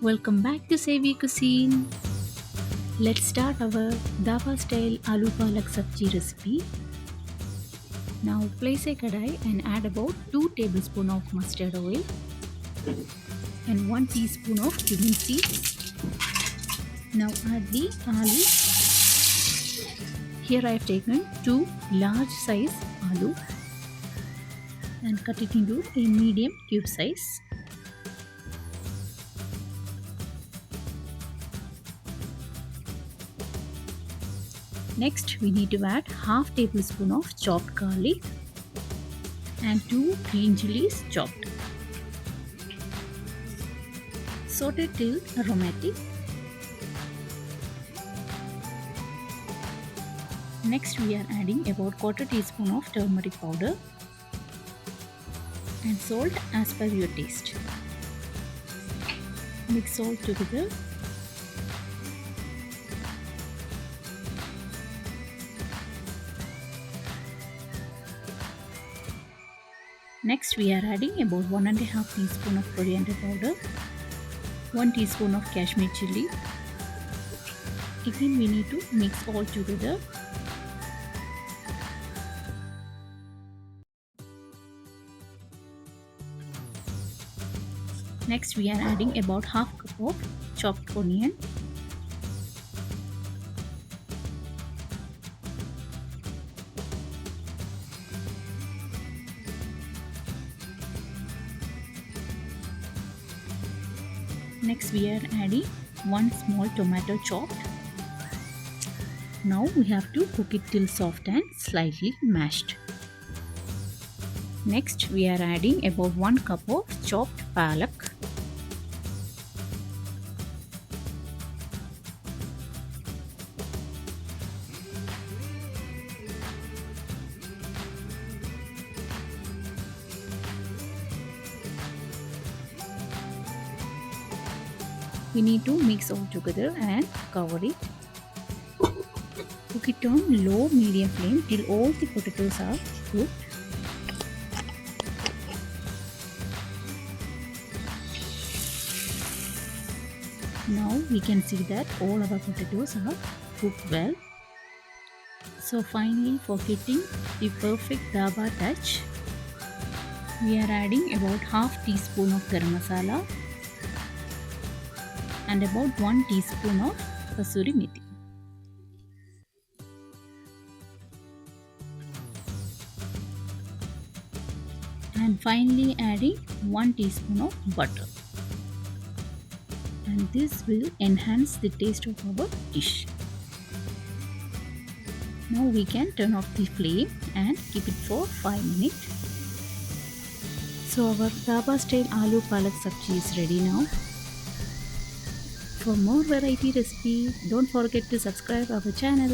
Welcome back to Savvy Cuisine. Let's start our Dhaba style ALOO PALAK SABJI recipe. Now place a kadai and add about 2 tablespoons of mustard oil and 1 teaspoon of cumin seeds. Now add the aloo. Here I have taken 2 large size aloo and cut it into a medium cube size. Next, we need to add half tablespoon of chopped garlic and 2 green chilies chopped. Saute till aromatic. Next, we are adding about quarter teaspoon of turmeric powder and salt as per your taste. Mix all together. Next, we are adding about 1.5 teaspoon of coriander powder, 1 teaspoon of Kashmir chili. Again, we need to mix all together. Next, we are adding about half cup of chopped onion. Next, we are adding 1 small tomato chopped. Now we have to cook it till soft and slightly mashed. Next, we are adding about 1 cup of chopped palak. We need to mix all together and cover it. Cook it on low medium flame till all the potatoes are cooked. Now we can see that all our potatoes are cooked well. So finally, for getting the perfect dhaba touch, we are adding about half teaspoon of garam masala and about 1 teaspoon of kasuri methi. And finally adding 1 teaspoon of butter. And this will enhance the taste of our dish. Now we can turn off the flame and keep it for 5 minutes. So our dhaba style aloo palak sabji is ready now. For more variety recipe, don't forget to subscribe our channel.